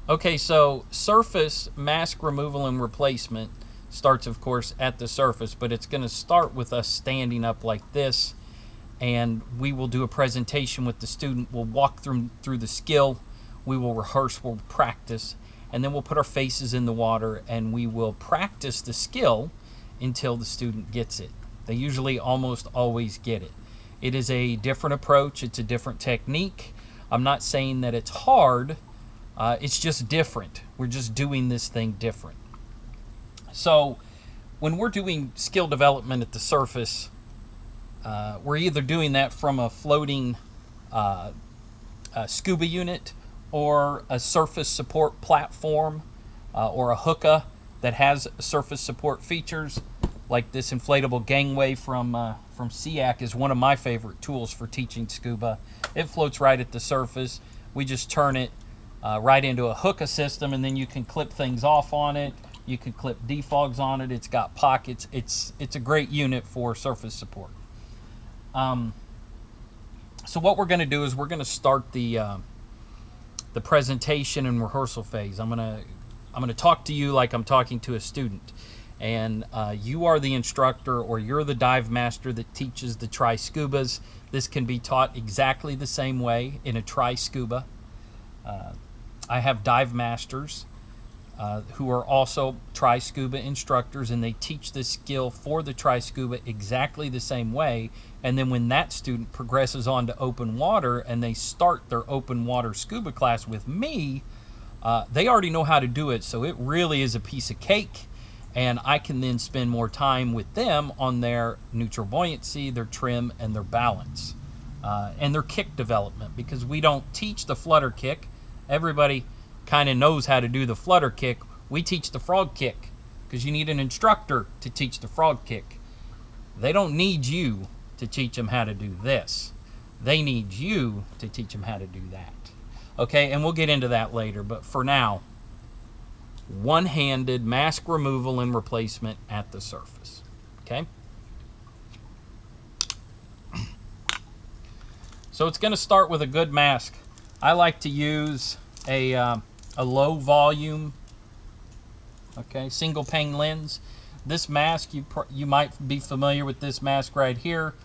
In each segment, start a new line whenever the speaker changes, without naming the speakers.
Okay, so surface mask removal and replacement starts, of course, at the surface, but it's going to start with us standing up like this, and we will do a presentation with the student. We'll walk through the skill, we will rehearse, we'll practice, and then we'll put our faces in the water and we will practice the skill until the student gets it. They usually almost always get it. It is a different approach, it's a different technique. I'm not saying that it's hard, it's just different. We're just doing this thing different. So when we're doing skill development at the surface, we're either doing that from a floating scuba unit or a surface support platform or a hookah that has surface support features, like this inflatable gangway from SEAC is one of my favorite tools for teaching scuba. It floats right at the surface. We just turn it right into a hookah system, and then you can clip things off on it. You can clip defogs on it. It's got pockets. It's a great unit for surface support. So what we're going to do is we're going to start the presentation and rehearsal phase. I'm going to talk to you like I'm talking to a student, and you are the instructor, or you're the dive master that teaches the tri-scubas. This can be taught exactly the same way in a tri-scuba. I have dive masters who are also tri-scuba instructors, and they teach this skill for the tri-scuba exactly the same way. And then when that student progresses on to open water and they start their open water scuba class with me, they already know how to do it, so it really is a piece of cake. And I can then spend more time with them on their neutral buoyancy, their trim, and their balance, and their kick development, because we don't teach the flutter kick. Everybody kind of knows how to do the flutter kick. We teach the frog kick because you need an instructor to teach the frog kick. They don't need you to teach them how to do this. They need you to teach them how to do that. Okay, and we'll get into that later, but for now, one-handed mask removal and replacement at the surface. Okay? So it's going to start with a good mask. I like to use a low volume, okay, single pane lens. This mask, you might be familiar with this mask right here.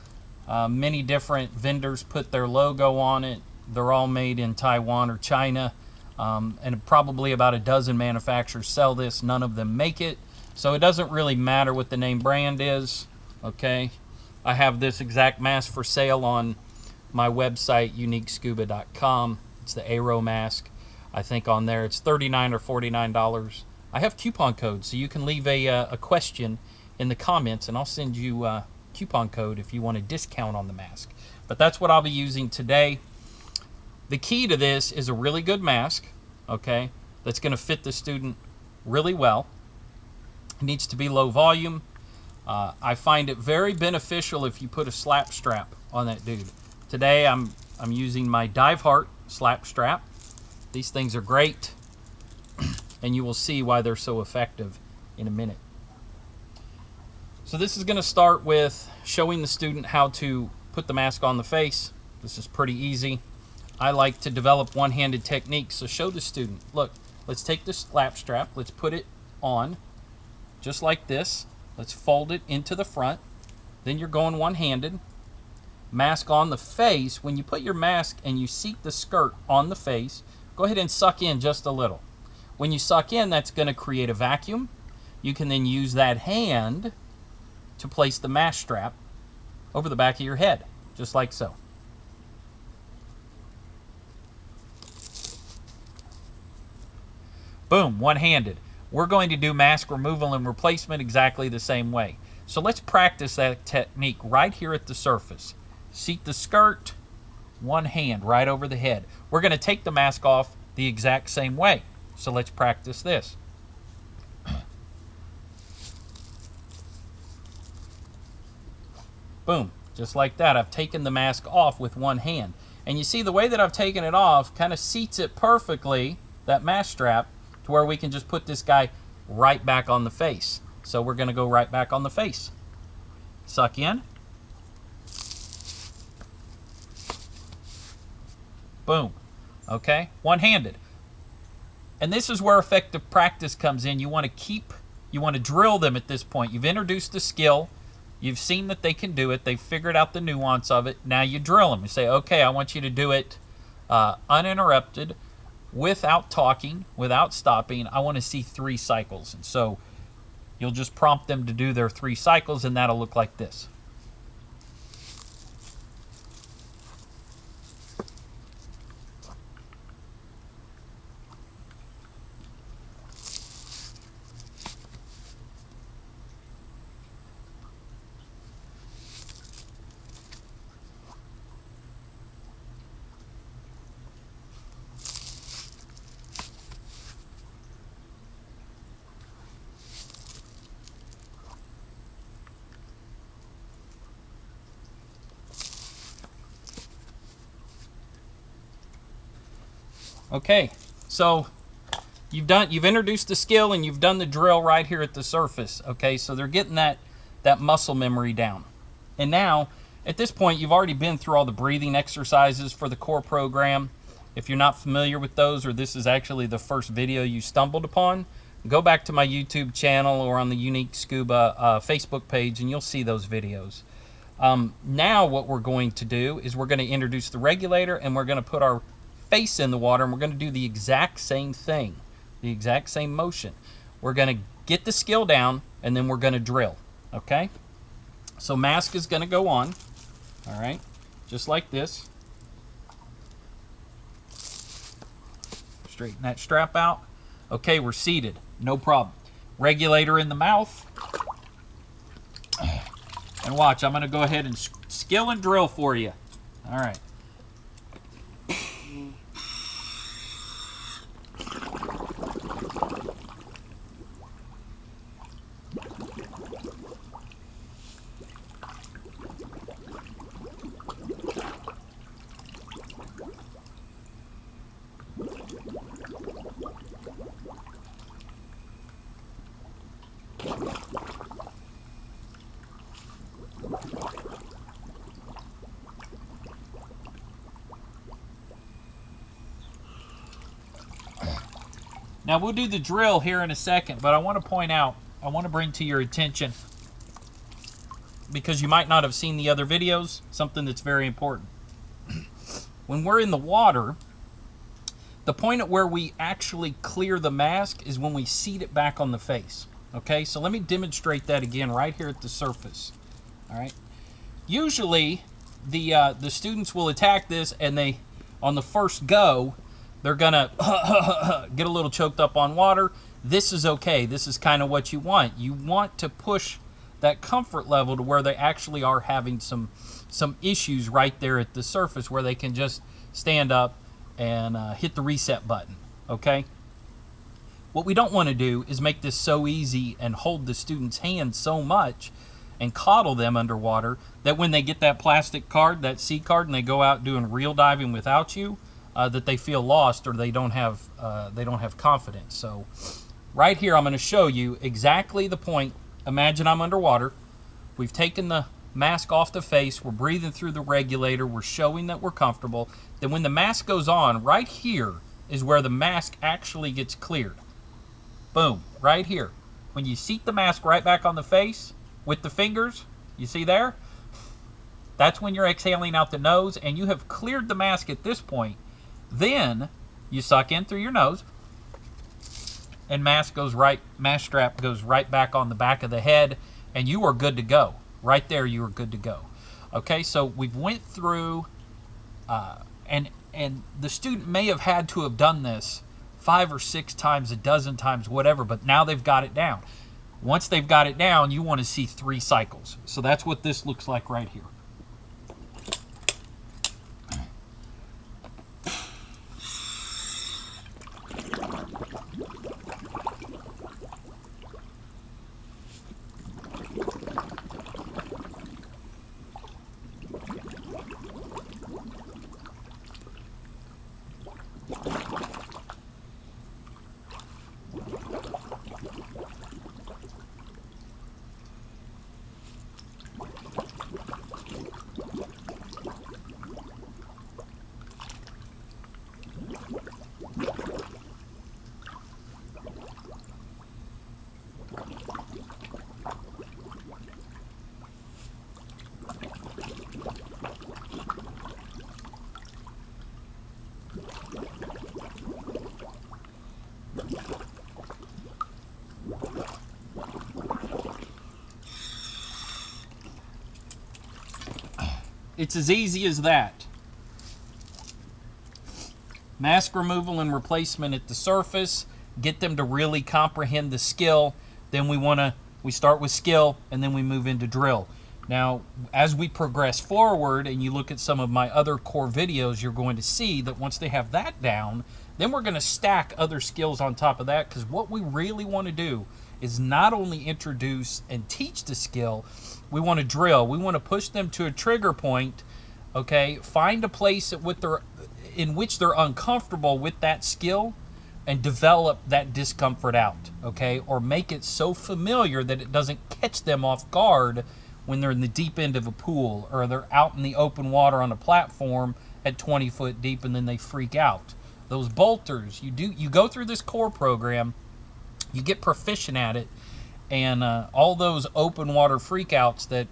Many different vendors put their logo on it. They're all made in Taiwan or China, and probably about a dozen manufacturers sell this. None of them make it, so it doesn't really matter what the name brand is. Okay, I have this exact mask for sale on my website, uniquescuba.com. It's the Aero mask. I think on there it's $39 or $49. I have coupon codes, so you can leave a question in the comments, and I'll send you a coupon code if you want a discount on the mask. But that's what I'll be using today. The key to this is a really good mask, okay, that's going to fit the student really well. It needs to be low volume. I find it very beneficial if you put a slap strap on that dude. Today I'm using my Dive Heart slap strap. These things are great, and you will see why they're so effective in a minute. So this is going to start with showing the student how to put the mask on the face. This is pretty easy. I like to develop one-handed techniques, so show the student. Look, let's take this slap strap, let's put it on just like this. Let's fold it into the front. Then you're going one-handed. Mask on the face. When you put your mask and you seat the skirt on the face, go ahead and suck in just a little. When you suck in, that's going to create a vacuum. You can then use that hand to place the mask strap over the back of your head, just like so. Boom, one-handed. We're going to do mask removal and replacement exactly the same way. So let's practice that technique right here at the surface. Seat the skirt, one hand right over the head. We're going to take the mask off the exact same way. So let's practice this. Boom, just like that. I've taken the mask off with one hand. And you see the way that I've taken it off kind of seats it perfectly, that mask strap, to where we can just put this guy right back on the face. So we're going to go right back on the face. Suck in. Boom. Okay, one-handed. And this is where effective practice comes in. You want to drill them at this point. You've introduced the skill. You've seen that they can do it. They've figured out the nuance of it. Now you drill them. You say, okay, I want you to do it uninterrupted, without talking, without stopping. I want to see 3 cycles. And so you'll just prompt them to do their 3 cycles, and that'll look like this. Okay, so you've introduced the skill and you've done the drill right here at the surface. Okay, so they're getting that muscle memory down. And now, at this point, you've already been through all the breathing exercises for the core program. If you're not familiar with those, or this is actually the first video you stumbled upon, go back to my YouTube channel or on the Unique Scuba Facebook page and you'll see those videos. Now what we're going to do is we're going to introduce the regulator and we're going to put our face in the water, and we're going to do the exact same thing, the exact same motion. We're going to get the skill down, and then we're going to drill. Okay? So mask is going to go on. All right? Just like this. Straighten that strap out. Okay, we're seated. No problem. Regulator in the mouth. And watch, I'm going to go ahead and skill and drill for you. All right. Now we'll do the drill here in a second, but I want to point out, I want to bring to your attention, because you might not have seen the other videos, something that's very important. When we're in the water, the point at where we actually clear the mask is when we seat it back on the face. Okay, so let me demonstrate that again right here at the surface. All right. Usually, the students will attack this, and they, on the first go, they're gonna get a little choked up on water. This is okay. This is kind of what you want. You want to push that comfort level to where they actually are having some issues right there at the surface, where they can just stand up and hit the reset button. Okay. What we don't want to do is make this so easy and hold the student's hand so much and coddle them underwater that when they get that plastic card, that C card, and they go out doing real diving without you, that they feel lost or they don't have confidence. So right here I'm going to show you exactly the point. Imagine I'm underwater. We've taken the mask off the face. We're breathing through the regulator. We're showing that we're comfortable. Then when the mask goes on, right here is where the mask actually gets cleared. Boom, right here. When you seat the mask right back on the face with the fingers, you see there? That's when you're exhaling out the nose, and you have cleared the mask at this point. Then you suck in through your nose, and mask strap goes right back on the back of the head, and you are good to go. Right there, you are good to go. Okay, so we've went through, and the student may have had to have done this 5 or 6 times, a dozen times, whatever, but now they've got it down. Once they've got it down, you want to see 3 cycles. So that's what this looks like right here. It's as easy as that. Mask removal and replacement at the surface. Get them to really comprehend the skill. Then we start with skill, and then we move into drill. Now, as we progress forward and you look at some of my other core videos, you're going to see that once they have that down, then we're going to stack other skills on top of that, because what we really want to do is not only introduce and teach the skill, we want to drill. We want to push them to a trigger point, okay? Find a place in which they're uncomfortable with that skill and develop that discomfort out, okay? Or make it so familiar that it doesn't catch them off guard when they're in the deep end of a pool, or they're out in the open water on a platform at 20 foot deep and then they freak out. Those bolters, you go through this core program, you get proficient at it, and all those open water freakouts that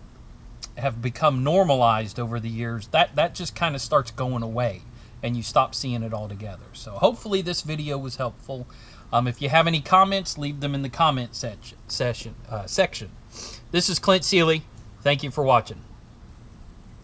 have become normalized over the years, that just kind of starts going away, and you stop seeing it altogether. So hopefully this video was helpful. If you have any comments, leave them in the comment section. This is Clint Seeley. Thank you for watching.